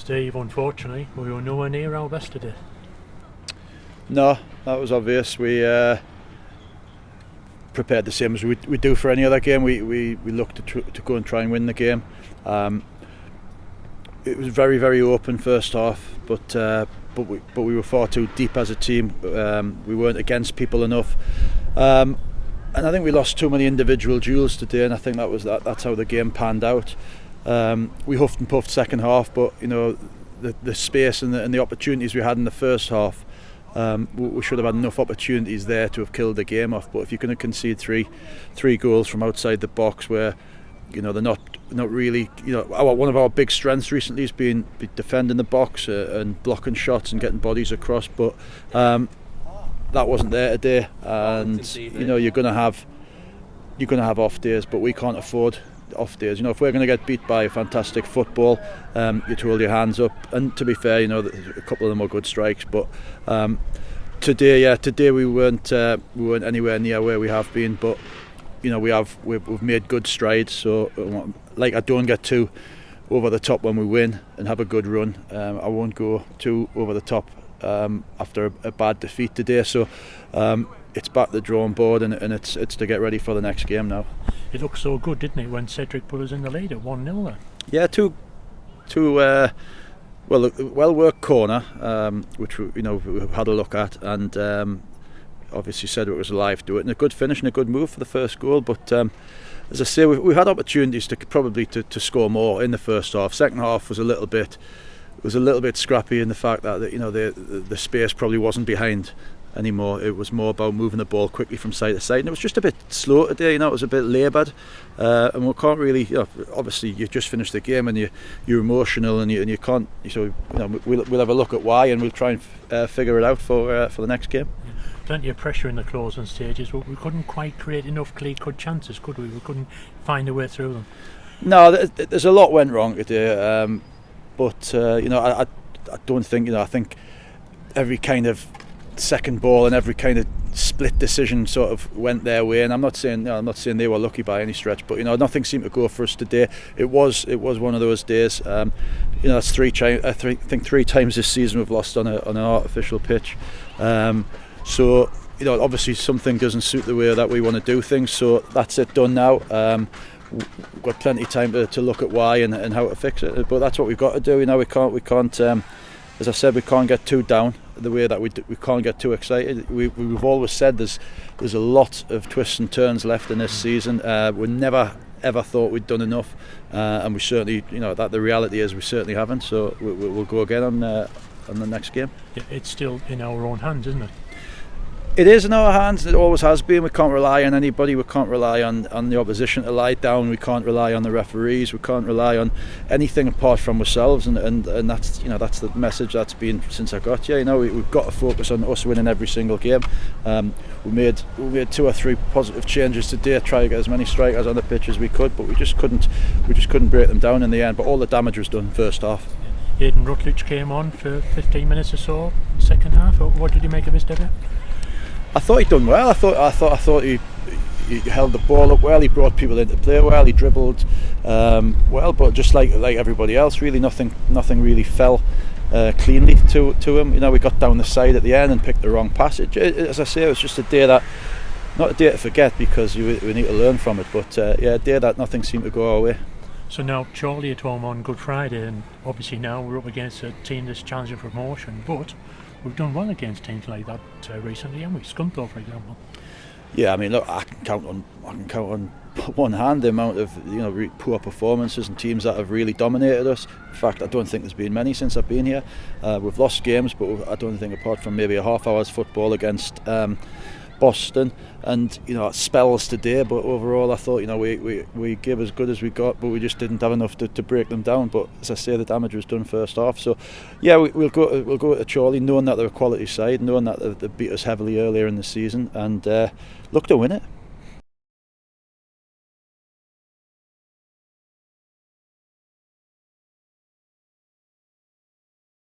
Steve, unfortunately, we were nowhere near our best today. No, that was obvious. We prepared the same as we do for any other game. We looked to go and try and win the game. It was very, very open first half, but we were far too deep as a team. We weren't against people enough, and I think we lost too many individual duels today. And I think that's how the game panned out. We huffed and puffed second half, but the space and the opportunities we had in the first half, we should have had enough opportunities there to have killed the game off. But if you're going to concede three goals from outside the box, where they're not really, one of our big strengths recently has been defending the box and blocking shots and getting bodies across, but that wasn't there today. And you're going to have off days, but we can't afford off days. If we're going to get beat by fantastic football, you hold your hands up. And to be fair, a couple of them were good strikes, but today we weren't anywhere near where we have been. But we've made good strides. So I don't get too over the top when we win and have a good run. I won't go too over the top after a bad defeat today. So it's back to the drawing board, and it's to get ready for the next game now. It looked so good, didn't it, when Cedric put us in the lead at 1-0 there? Yeah, two well worked corner, which we had a look at, and obviously Cedric was alive to it, and a good finish and a good move for the first goal. But as I say, we had opportunities to score more in the first half. Second half was a little bit scrappy in the fact that the space probably wasn't behind anymore. It was more about moving the ball quickly from side to side, and it was just a bit slow today. It was a bit laboured, and we can't really. Obviously, you just finished the game and you're emotional, and you can't. So we'll have a look at why, and we'll try and figure it out for the next game. Plenty of pressure in the closing stages, but we couldn't quite create enough clear-cut chances, could we? We couldn't find a way through them. No, there's a lot went wrong today, but I don't think. I think every kind of second ball and every kind of split decision sort of went their way, and I'm not saying they were lucky by any stretch, but nothing seemed to go for us today. It was one of those days. That's three times this season we've lost on an artificial pitch. So obviously something doesn't suit the way that we want to do things. So that's it, done now. We've got plenty of time to look at why and how to fix it. But that's what we've got to do. We can't. As I said, we can't get too down the way that we can't get too excited. We've always said there's a lot of twists and turns left in this season. We never ever thought we'd done enough, and we certainly, that the reality is we certainly haven't. So we'll go again on the next game. It's still in our own hands, isn't it? It is in our hands. It always has been. We can't rely on anybody. We can't rely on the opposition to lie down. We can't rely on the referees. We can't rely on anything apart from ourselves. And that's that's the message that's been since I got here. We've got to focus on us winning every single game. We made 2 or 3 positive changes today. Try to get as many strikers on the pitch as we could, but we just couldn't break them down in the end. But all the damage was done first half. Aidan Rutledge came on for 15 minutes or so second half. What did you make of his debut? I thought he'd done well. I thought he held the ball up well. He brought people into play well. He dribbled well, but just like everybody else, really nothing really fell cleanly to him. We got down the side at the end and picked the wrong passage. As I say, it was just a day not a day to forget, because we need to learn from it. But a day that nothing seemed to go our way. So now Chorley at home on Good Friday, and obviously now we're up against a team that's challenging for promotion, but we've done well against teams like that recently, haven't we? Scunthorpe, for example. Yeah, I mean, look, I can count on one hand the amount of poor performances and teams that have really dominated us. In fact, I don't think there's been many since I've been here. We've lost games, but I don't think, apart from maybe a half hour's football against Boston and spells today, but overall I thought we gave as good as we got, but we just didn't have enough to break them down. But as I say, the damage was done first half. So yeah, we'll go to Chorley knowing that they're a quality side, knowing that they beat us heavily earlier in the season, and look to win it.